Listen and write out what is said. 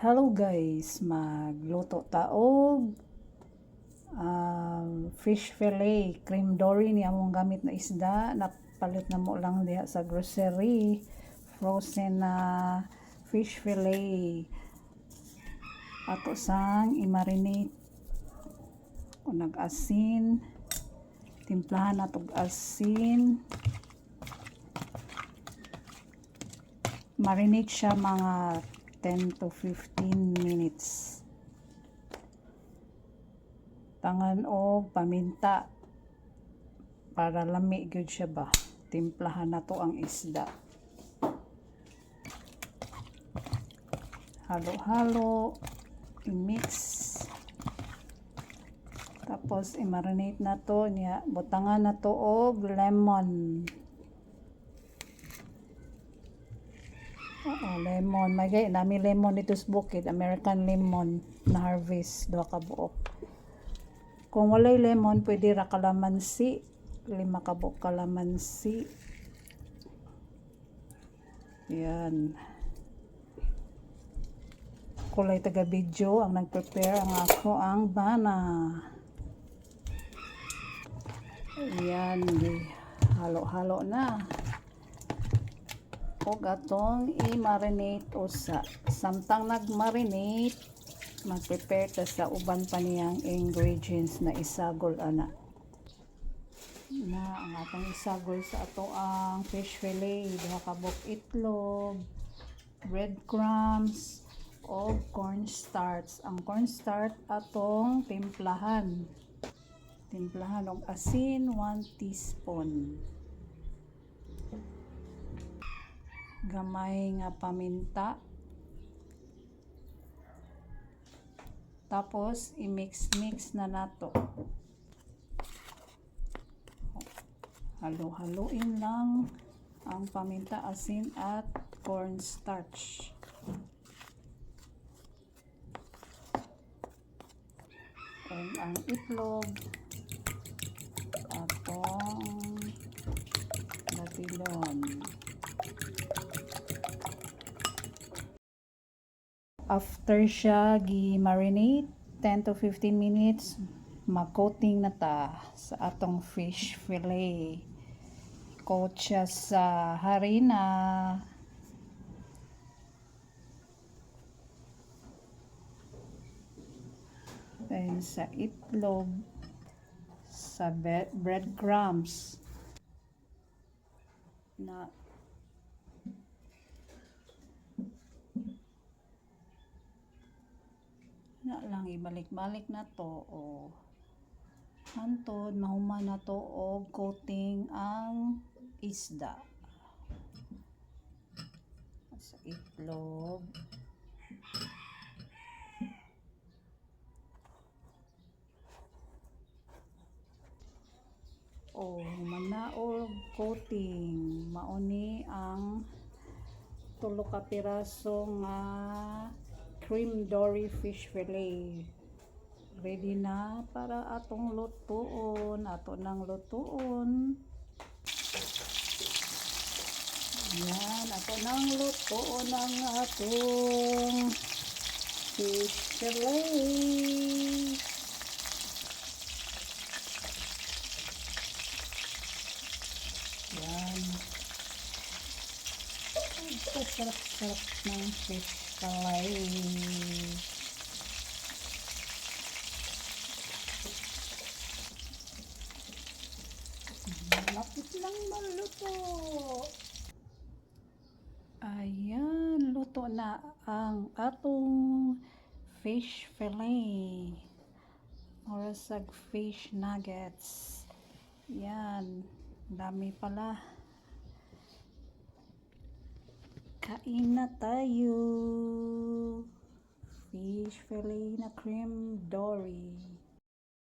Hello guys, magluto taog fish fillet, cream dory ni among gamit na isda. Napalit na mo lang diha sa grocery. Frozen na fish fillet. Ato sang i-marinate o nag-asin. Timplahan natog asin. Marinate siya mga 10 to 15 minutes. Tangan o paminta para lami gyud siya ba. Timplahan na to ang isda. Halo-halo, i-mix. Tapos i-marinate na to niya. Butangan na to og lemon. Lemon. May gay nami lemon dito sa bukid. American lemon na harvest. 2 ka buok. Kung walay lemon, pwede ra kalamansi. 5 ka buok kalamansi. Yan. Kulay taga video ang nag-prepare ang ako ang bana. Yan. Halo-halo na. O gatong i-marinate usa. Samtang nag-marinate, mag-prepare ta sa uban pa niyang ingredients na isagol ana. Na ang atong isagol sa ato ang fish fillet, 2 ka buok itlog, breadcrumbs, o cornstarch. Ang cornstarch atong timplahan. Timplahan og asin 1 teaspoon. Gamay nga paminta. Tapos i-mix na nato. Halo-haluin lang ang paminta, asin at cornstarch. And ang itlog atong batilon. After siya gi-marinate 10 to 15 minutes, mag-coating na ta sa atong fish fillet. Coat siya sa harina. Then sa itlog, sa breadcrumbs na lang ibalik-balik na to o hantod mahuman na to og coating ang isda sa itlog. O human na og coating, mauni ang 3 ka piraso nga cream dory fish fillet. Ready na para atong lutuon. Ato nang lutuon. Yan, ato nang lutuon ang atong fish fillet. Yan. Ito sarap-sarap ng fish fillet. Lapit lang maluto. Ayan, luto na ang atong fish fillet. Orasag fish nuggets. Yan, dami pala. Kain na tayo. Fish fillet na cream dory.